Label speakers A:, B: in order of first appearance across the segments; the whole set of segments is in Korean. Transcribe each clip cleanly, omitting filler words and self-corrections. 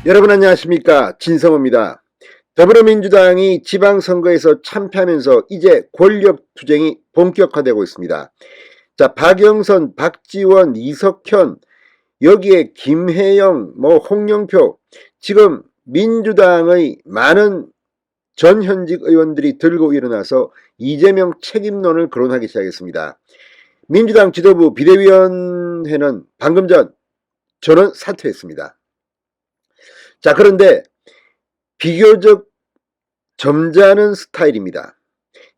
A: 여러분 안녕하십니까, 진성호입니다. 더불어민주당이 지방선거에서 참패하면서 이제 권력투쟁이 본격화되고 있습니다. 자, 박영선, 박지원, 이석현, 여기에 김혜영, 홍영표, 지금 민주당의 많은 전현직 의원들이 들고 일어나서 이재명 책임론을 거론하기 시작했습니다. 민주당 지도부 비대위원회는 방금 전 전원 사퇴했습니다. 자, 그런데 비교적 점잖은 스타일입니다.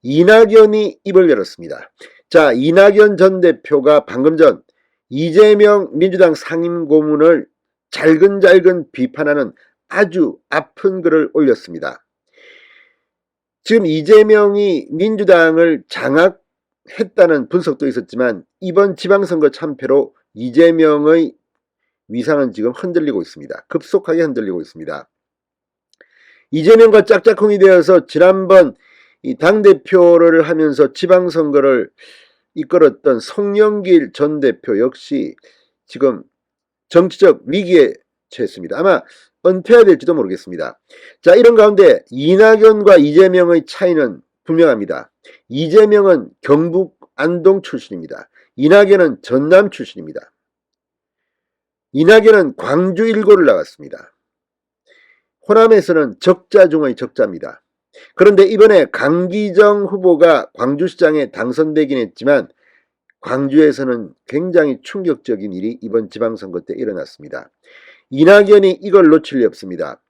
A: 이낙연이 입을 열었습니다. 자, 이낙연 전 대표가 방금 전 이재명 민주당 상임고문을 잘근잘근 비판하는 아주 아픈 글을 올렸습니다. 지금 이재명이 민주당을 장악했다는 분석도 있었지만 이번 지방선거 참패로 이재명의 위상은 지금 흔들리고 있습니다. 급속하게 흔들리고 있습니다. 이재명과 짝짝꿍이 되어서 지난번 이 당대표를 하면서 지방선거를 이끌었던 송영길 전 대표 역시 지금 정치적 위기에 처했습니다. 아마 은퇴해야 될지도 모르겠습니다. 자, 이런 가운데 이낙연과 이재명의 차이는 분명합니다. 이재명은 경북 안동 출신입니다. 이낙연은 전남 출신입니다. 이낙연은 광주 1고를 나왔습니다. 호남에서는 적자 중의 적자입니다. 그런데 이번에 강기정 후보가 광주시장에 당선되긴 했지만 광주에서는 굉장히 충격적인 일이 이번 지방선거 때 일어났습니다. 이낙연이 이걸 놓칠 리 없습니다.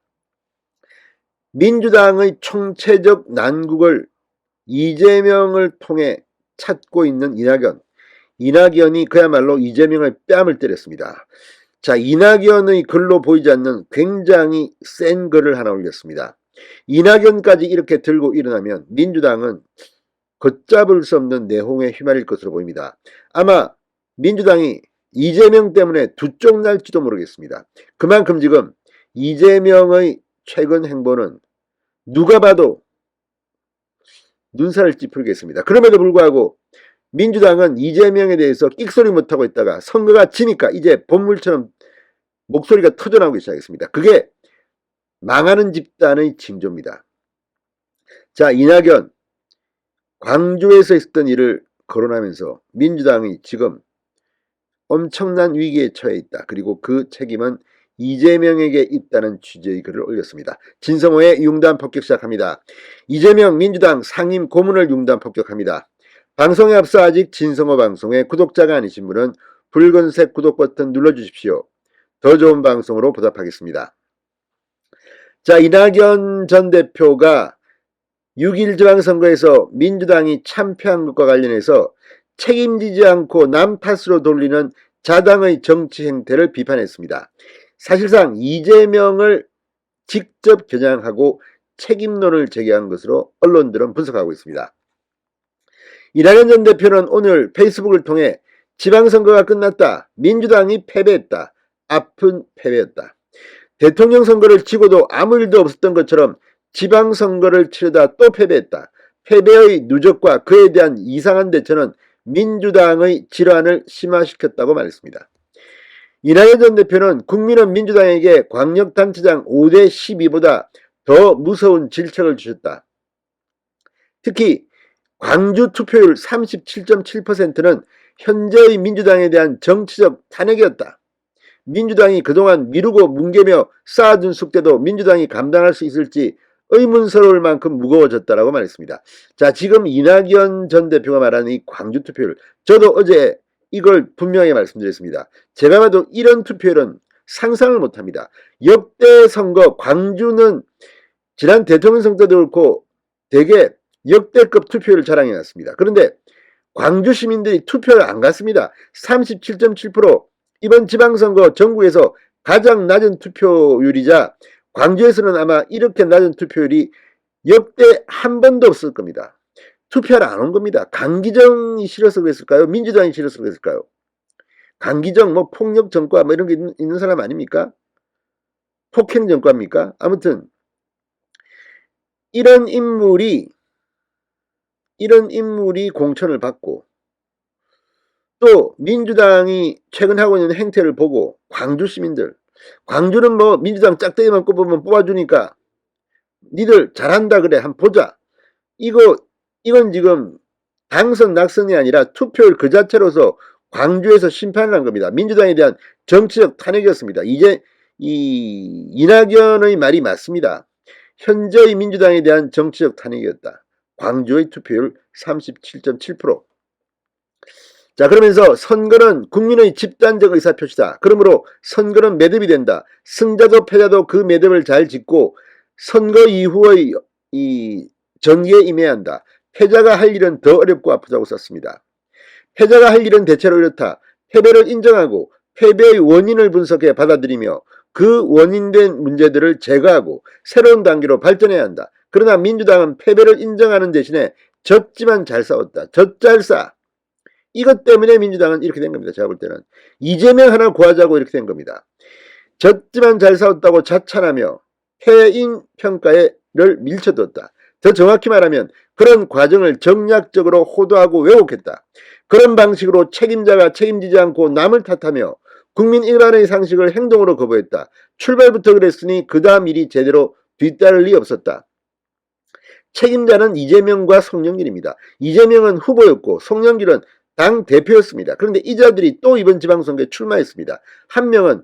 A: 민주당의 총체적 난국을 이재명을 통해 찾고 있는 이낙연이 그야말로 이재명의 뺨을 때렸습니다. 자, 이낙연의 글로 보이지 않는 굉장히 센 글을 하나 올렸습니다. 이낙연까지 이렇게 들고 일어나면 민주당은 걷잡을 수 없는 내홍에 휘말릴 것으로 보입니다. 아마 민주당이 이재명 때문에 두 쪽 날지도 모르겠습니다. 그만큼 지금 이재명의 최근 행보는 누가 봐도 눈살을 찌푸리겠습니다. 그럼에도 불구하고 민주당은 이재명에 대해서 끽소리 못하고 있다가 선거가 지니까 이제 본물처럼 목소리가 터져나오기 시작했습니다. 그게 망하는 집단의 징조입니다. 자, 이낙연 광주에서 있었던 일을 거론하면서 민주당이 지금 엄청난 위기에 처해 있다. 그리고 그 책임은 이재명에게 있다는 취지의 글을 올렸습니다. 진성호의 융단 폭격 시작합니다. 이재명 민주당 상임 고문을 융단 폭격합니다. 방송에 앞서 아직 진성호 방송의 구독자가 아니신 분은 붉은색 구독 버튼 눌러주십시오. 더 좋은 방송으로 보답하겠습니다. 자, 이낙연 전 대표가 6.1 지방선거에서 민주당이 참패한 것과 관련해서 책임지지 않고 남 탓으로 돌리는 자당의 정치 행태를 비판했습니다. 사실상 이재명을 직접 겨냥하고 책임론을 제기한 것으로 언론들은 분석하고 있습니다. 이낙연 전 대표는 오늘 페이스북을 통해 지방선거가 끝났다. 민주당이 패배했다. 아픈 패배였다. 대통령 선거를 치고도 아무 일도 없었던 것처럼 지방선거를 치르다 또 패배했다. 패배의 누적과 그에 대한 이상한 대처는 민주당의 질환을 심화시켰다고 말했습니다. 이낙연 전 대표는 국민은 민주당에게 광역단체장 5대 12보다 더 무서운 질책을 주셨다. 특히 광주 투표율 37.7%는 현재의 민주당에 대한 정치적 탄핵이었다. 민주당이 그동안 미루고 뭉개며 쌓아둔 숙제도 민주당이 감당할 수 있을지 의문스러울 만큼 무거워졌다라고 말했습니다. 자, 지금 이낙연 전 대표가 말하는 이 광주 투표율, 저도 어제 이걸 분명히 말씀드렸습니다. 제가 봐도 이런 투표율은 상상을 못합니다. 역대 선거 광주는 지난 대통령 선거 때도 그렇고 대개 역대급 투표율을 자랑해놨습니다. 그런데 광주 시민들이 투표를 안 갔습니다. 37.7%, 이번 지방선거 전국에서 가장 낮은 투표율이자 광주에서는 아마 이렇게 낮은 투표율이 역대 한 번도 없을 겁니다. 투표를 안 온 겁니다. 강기정이 싫어서 그랬을까요? 민주당이 싫어서 그랬을까요? 강기정 폭력 전과 이런 게 있는 사람 아닙니까? 폭행 전과입니까? 아무튼 이런 인물이 공천을 받고 또 민주당이 최근 하고 있는 행태를 보고 광주 시민들, 광주는 뭐 민주당 짝대기만 꼽으면 뽑아주니까 니들 잘한다 그래 한번 보자. 이건 지금 당선 낙선이 아니라 투표율 그 자체로서 광주에서 심판을 한 겁니다. 민주당에 대한 정치적 탄핵이었습니다. 이제 이낙연의 말이 맞습니다. 현재의 민주당에 대한 정치적 탄핵이었다. 광주의 투표율 37.7%. 자, 그러면서 선거는 국민의 집단적 의사표시다. 그러므로 선거는 매듭이 된다. 승자도 패자도 그 매듭을 잘 짓고 선거 이후의 이 전개에 임해야 한다. 패자가 할 일은 더 어렵고 아프다고 썼습니다. 패자가 할 일은 대체로 이렇다. 패배를 인정하고 패배의 원인을 분석해 받아들이며 그 원인된 문제들을 제거하고 새로운 단계로 발전해야 한다. 그러나 민주당은 패배를 인정하는 대신에 졌지만 잘 싸웠다. 젖잘싸. 이것 때문에 민주당은 이렇게 된 겁니다. 제가 볼 때는. 이재명 하나 구하자고 이렇게 된 겁니다. 졌지만 잘 싸웠다고 자찬하며 패인 평가를 밀쳐뒀다. 더 정확히 말하면 그런 과정을 정략적으로 호도하고 왜곡했다. 그런 방식으로 책임자가 책임지지 않고 남을 탓하며 국민 일반의 상식을 행동으로 거부했다. 출발부터 그랬으니 그 다음 일이 제대로 뒤따를 리 없었다. 책임자는 이재명과 송영길입니다. 이재명은 후보였고 송영길은 당 대표였습니다. 그런데 이 자들이 또 이번 지방선거에 출마했습니다. 한 명은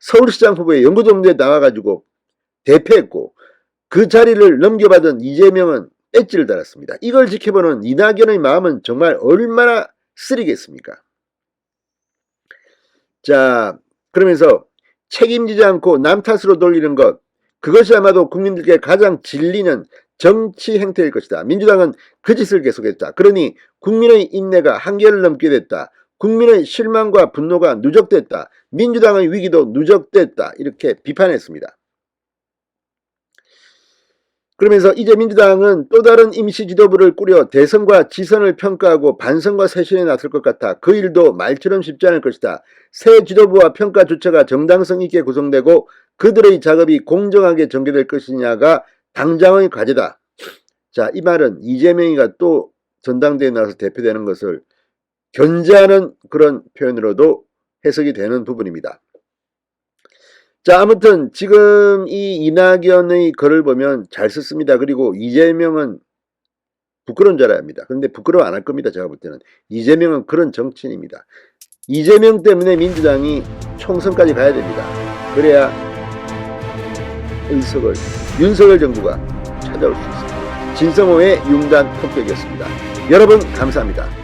A: 서울시장 후보에 연구정부에 나와가지고 대패했고 그 자리를 넘겨받은 이재명은 엣지를 달았습니다. 이걸 지켜보는 이낙연의 마음은 정말 얼마나 쓰리겠습니까? 자, 그러면서 책임지지 않고 남 탓으로 돌리는 것, 그것이 아마도 국민들께 가장 질리는 정치 행태일 것이다. 민주당은 그 짓을 계속했다. 그러니 국민의 인내가 한계를 넘게 됐다. 국민의 실망과 분노가 누적됐다. 민주당의 위기도 누적됐다. 이렇게 비판했습니다. 그러면서 이제 민주당은 또 다른 임시지도부를 꾸려 대선과 지선을 평가하고 반성과 쇄신에 나설 것 같아. 그 일도 말처럼 쉽지 않을 것이다. 새 지도부와 평가 주체가 정당성 있게 구성되고 그들의 작업이 공정하게 전개될 것이냐가 당장의 과제다. 자, 이 말은 이재명이가 또 전당대회에 나와서 대표되는 것을 견제하는 그런 표현으로도 해석이 되는 부분입니다. 자, 아무튼 지금 이 이낙연의 글을 보면 잘 썼습니다. 그리고 이재명은 부끄러운 줄 알아야 합니다. 그런데 부끄러워 안 할 겁니다. 제가 볼 때는. 이재명은 그런 정치인입니다. 이재명 때문에 민주당이 총선까지 가야 됩니다. 그래야 윤석열 정부가 찾아올 수 있습니다. 진성호의 융단 폭격이었습니다. 여러분 감사합니다.